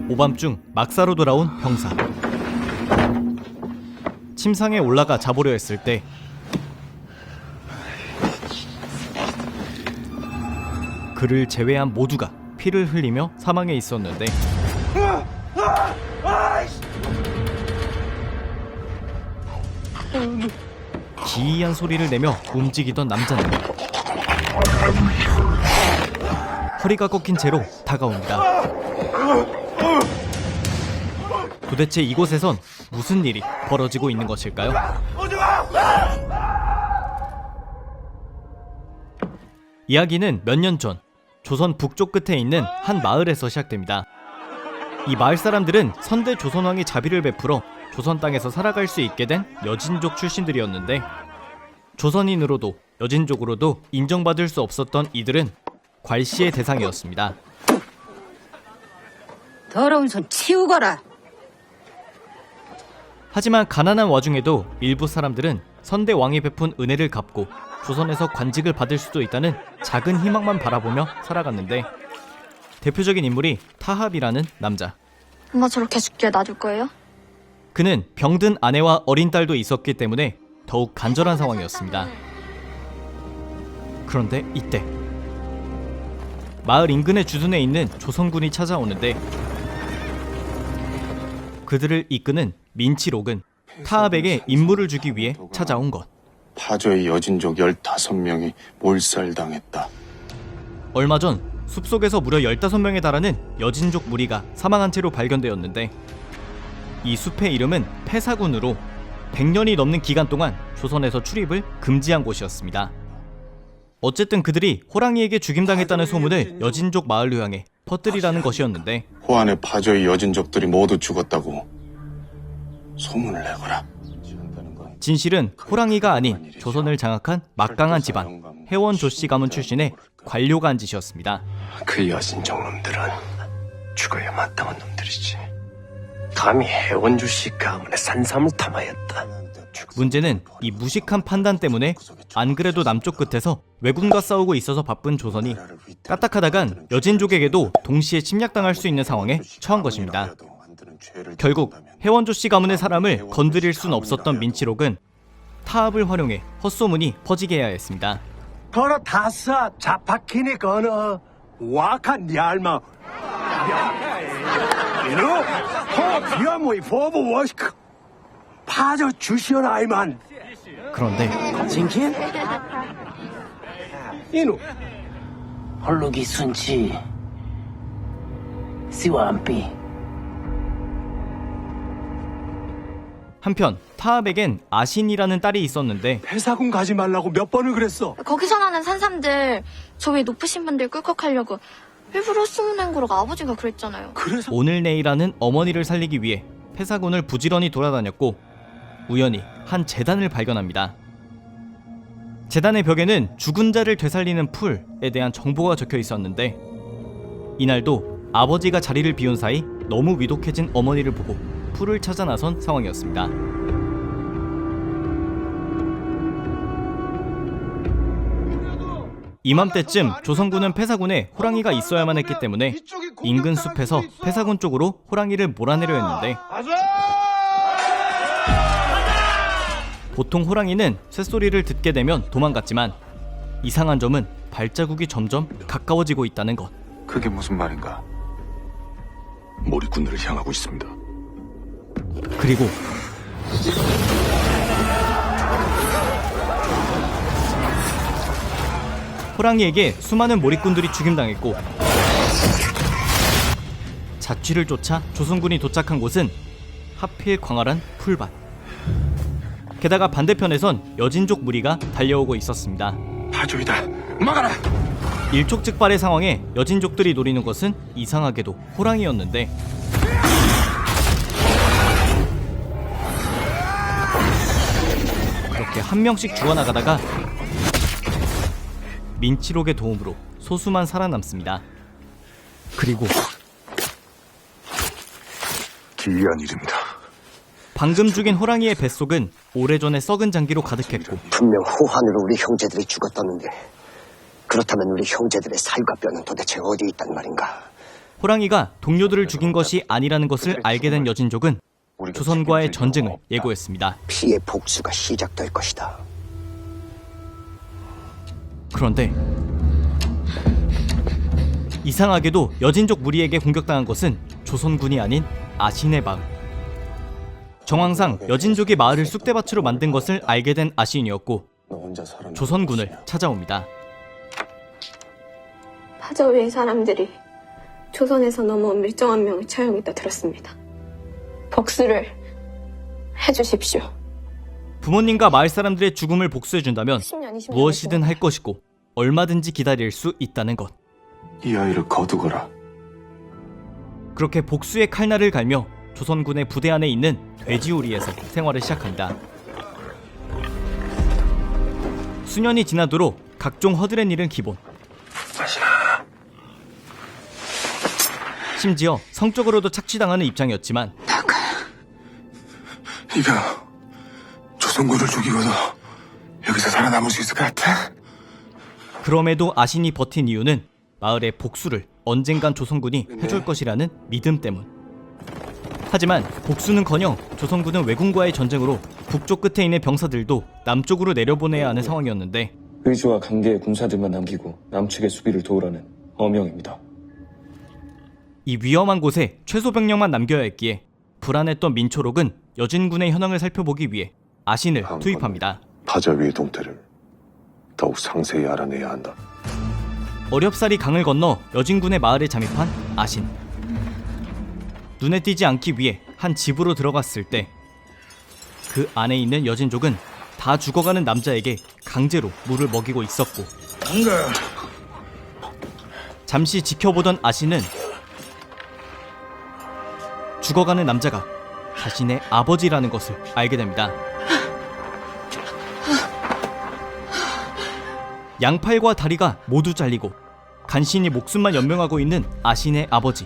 오밤중 막사로 돌아온 병사. 침상에 올라가 자보려 했을 때 그를 제외한 모두가 피를 흘리며 사망해 있었는데 기이한 소리를 내며 움직이던 남자는 허리가 꺾인 채로 다가옵니다. 도대체 이곳에선 무슨 일이 벌어지고 있는 것일까요? 이야기는 몇 년 전 조선 북쪽 끝에 있는 한 마을에서 시작됩니다. 이 마을 사람들은 선대 조선왕이 자비를 베풀어 조선 땅에서 살아갈 수 있게 된 여진족 출신들이었는데 조선인으로도 여진족으로도 인정받을 수 없었던 이들은 괄시의 대상이었습니다. 더러운 손 치우거라. 하지만 가난한 와중에도 일부 사람들은 선대 왕이 베푼 은혜를 갚고 조선에서 관직을 받을 수도 있다는 작은 희망만 바라보며 살아갔는데 대표적인 인물이 타합이라는 남자. 엄마 저렇게 죽게 놔둘 거예요? 그는 병든 아내와 어린 딸도 있었기 때문에 더욱 간절한 상황이었습니다. 그런데 이때 마을 인근의 주둔에 있는 조선군이 찾아오는데 그들을 이끄는 민치록은 타합에게 임무를 주기 위해 찾아온 것. 파저의 여진족 15명이 몰살당했다. 얼마 전 숲속에서 무려 15명에 달하는 여진족 무리가 사망한 채로 발견되었는데 이 숲의 이름은 패사군으로 100년이 넘는 기간 동안 조선에서 출입을 금지한 곳이었습니다. 어쨌든 그들이 호랑이에게 죽임당했다는 소문을 여진족 마을로 향해 퍼뜨리라는 것이었는데 호안의 파저의 여진족들이 모두 죽었다고 소문을 내거라. 진실은 호랑이가 아닌 조선을 장악한 막강한 집안 해원 조씨 가문 출신의 관료가 한 짓이었습니다. 그 여진족 놈들은 죽어야 마땅한 놈들이지. 감히 해원주씨 가문의 산삼을 탐하였다. 문제는 이 무식한 판단 때문에 안 그래도 남쪽 끝에서 왜군과 싸우고 있어서 바쁜 조선이 까딱하다간 여진족에게도 동시에 침략당할 수 있는 상황에 처한 것입니다. 결국 해원조씨 가문의 사람을 건드릴 순 없었던 민치록은 타합을 활용해 헛소문이 퍼지게 해야 했습니다. 걸어 다싸 자파키니 거너 와칸 얄마 이노 호 비아모이 포부 워시크 파저 주시온 아이만. 그런데 진킨 이노 헐룩이 순치 시와 안삐. 한편 타합에겐 아신이라는 딸이 있었는데 회사군 가지 말라고 몇 번을 그랬어. 거기서 나는 산삼들 저 위에 높으신 분들 꿀꺽하려고 일부러 헛소문낸 거라고 아버지가 그랬잖아요. 그래서 오늘 내일하는 어머니를 살리기 위해 패사군을 부지런히 돌아다녔고 우연히 한 재단을 발견합니다. 재단의 벽에는 죽은 자를 되살리는 풀에 대한 정보가 적혀 있었는데 이날도 아버지가 자리를 비운 사이 너무 위독해진 어머니를 보고 풀을 찾아 나선 상황이었습니다. 이맘때쯤 조선군은 패사군에 호랑이가 있어야만 했기 때문에 인근 숲에서 패사군 쪽으로 호랑이를 몰아내려 했는데 보통 호랑이는 쇳소리를 듣게 되면 도망갔지만 이상한 점은 발자국이 점점 가까워지고 있다는 것. 그게 무슨 말인가? 몰입군들을 향하고 있습니다. 그리고 호랑이에게 수많은 몰입군들이 죽임당했고 자취를 쫓아 조선군이 도착한 곳은 하필 광활한 풀밭. 게다가 반대편에선 여진족 무리가 달려오고 있었습니다. 파저이다. 막아라. 일촉즉발의 상황에 여진족들이 노리는 것은 이상하게도 호랑이였는데 그렇게 한 명씩 죽어나가다가 민치록의 도움으로 소수만 살아남습니다. 그리고 기이한 일입니다. 방금 죽인 호랑이의 뱃속은 오래전에 썩은 장기로 가득했고 분명 호환으로 우리 형제들이 죽었다는데 그렇다면 우리 형제들의 살과 뼈는 도대체 어디 있단 말인가? 호랑이가 동료들을 죽인 것이 아니라는 것을 알게 된 여진족은 조선과의 전쟁을 예고했습니다. 피의 복수가 시작될 것이다. 그런데 이상하게도 여진족 무리에게 공격당한 것은 조선군이 아닌 아신의 마을. 정황상 여진족이 마을을 쑥대밭으로 만든 것을 알게 된 아신이었고 조선군을 찾아옵니다. 파저위의 사람들이 조선에서 넘어온 밀정한 명을 차용했다 들었습니다. 복수를 해주십시오. 부모님과 마을 사람들의 죽음을 복수해준다면 10년, 20년 무엇이든 할 것이고 얼마든지 기다릴 수 있다는 것. 이 아이를 거두거라. 그렇게 복수의 칼날을 갈며 조선군의 부대 안에 있는 돼지우리에서 생활을 시작합니다. 수년이 지나도록 각종 허드렛 일은 기본. 심지어 성적으로도 착취당하는 입장이었지만 이병, 조선군을 죽이고도 여기서 살아남을 수 있을 것 같아? 그럼에도 아신이 버틴 이유는 마을의 복수를 언젠간 조선군이 해줄 것이라는 믿음 때문. 하지만 복수는커녕 조선군은 왜군과의 전쟁으로 북쪽 끝에 있는 병사들도 남쪽으로 내려보내야 하는 상황이었는데 의주와 강계의 군사들만 남기고 남측의 수비를 도우라는 어명입니다. 이 위험한 곳에 최소 병력만 남겨야 했기에 불안했던 민초록은 여진군의 현황을 살펴보기 위해 아신을 투입합니다. 파자위의 동태를 더욱 상세히 알아내야 한다. 어렵사리 강을 건너 여진군의 마을에 잠입한 아신. 눈에 띄지 않기 위해 한 집으로 들어갔을 때 그 안에 있는 여진족은 다 죽어가는 남자에게 강제로 물을 먹이고 있었고 잠시 지켜보던 아신은 죽어가는 남자가 자신의 아버지라는 것을 알게 됩니다. 양팔과 다리가 모두 잘리고 간신히 목숨만 연명하고 있는 아신의 아버지.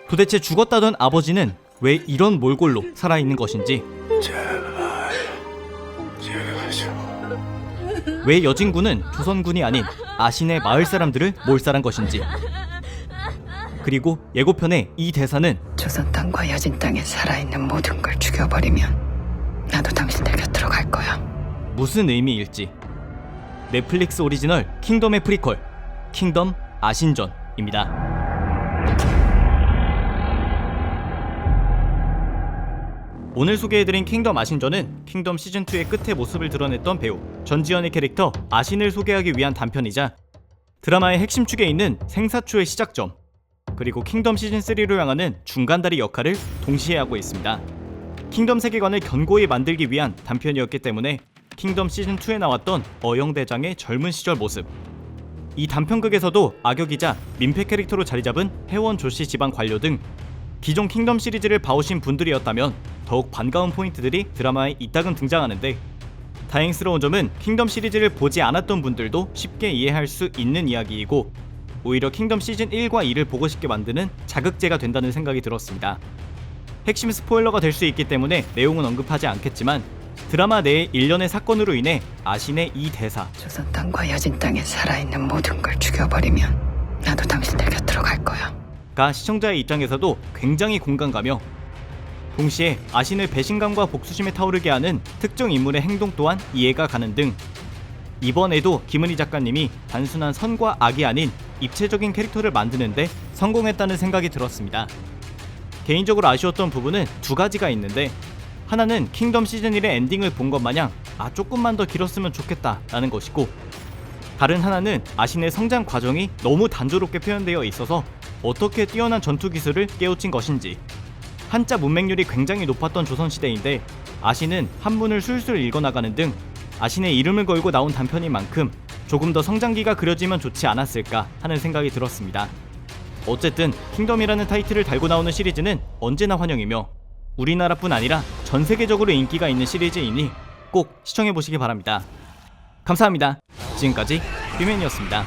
도대체 죽었다던 아버지는 왜 이런 몰골로 살아있는 것인지, 왜 여진군은 조선군이 아닌 아신의 마을 사람들을 몰살한 것인지, 그리고 예고편의 이 대사는 조선 땅과 여진 땅에 살아있는 모든 걸 죽여버리면 나도 당신들 곁으로 갈 거야. 무슨 의미일지. 넷플릭스 오리지널 킹덤의 프리퀄 킹덤 아신전입니다. 오늘 소개해드린 킹덤 아신전은 킹덤 시즌2의 끝의 모습을 드러냈던 배우 전지현의 캐릭터 아신을 소개하기 위한 단편이자 드라마의 핵심 축에 있는 생사초의 시작점, 그리고 킹덤 시즌3로 향하는 중간다리 역할을 동시에 하고 있습니다. 킹덤 세계관을 견고히 만들기 위한 단편이었기 때문에 킹덤 시즌2에 나왔던 어영대장의 젊은 시절 모습, 이 단편극에서도 악역이자 민폐 캐릭터로 자리잡은 혜원 조씨 집안 관료 등 기존 킹덤 시리즈를 봐오신 분들이었다면 더욱 반가운 포인트들이 드라마에 이따금 등장하는데, 다행스러운 점은 킹덤 시리즈를 보지 않았던 분들도 쉽게 이해할 수 있는 이야기이고 오히려 킹덤 시즌 1과 2를 보고 싶게 만드는 자극제가 된다는 생각이 들었습니다. 핵심 스포일러가 될 수 있기 때문에 내용은 언급하지 않겠지만 드라마 내의 일련의 사건으로 인해 아신의 이 대사, 조선 땅과 여진 땅에 살아있는 모든 걸 죽여버리면 나도 당신들 곁으로 갈 거야. 가 시청자의 입장에서도 굉장히 공감가며 동시에 아신을 배신감과 복수심에 타오르게 하는 특정 인물의 행동 또한 이해가 가는 등 이번에도 김은희 작가님이 단순한 선과 악이 아닌 입체적인 캐릭터를 만드는데 성공했다는 생각이 들었습니다. 개인적으로 아쉬웠던 부분은 두 가지가 있는데, 하나는 킹덤 시즌1의 엔딩을 본 것 마냥 조금만 더 길었으면 좋겠다 라는 것이고, 다른 하나는 아신의 성장 과정이 너무 단조롭게 표현되어 있어서 어떻게 뛰어난 전투 기술을 깨우친 것인지. 한자 문맹률이 굉장히 높았던 조선시대인데 아신은 한문을 술술 읽어나가는 등 아신의 이름을 걸고 나온 단편인 만큼 조금 더 성장기가 그려지면 좋지 않았을까 하는 생각이 들었습니다. 어쨌든 킹덤이라는 타이틀을 달고 나오는 시리즈는 언제나 환영이며 우리나라뿐 아니라 전 세계적으로 인기가 있는 시리즈이니 꼭 시청해보시기 바랍니다. 감사합니다. 지금까지 뷰맨이었습니다.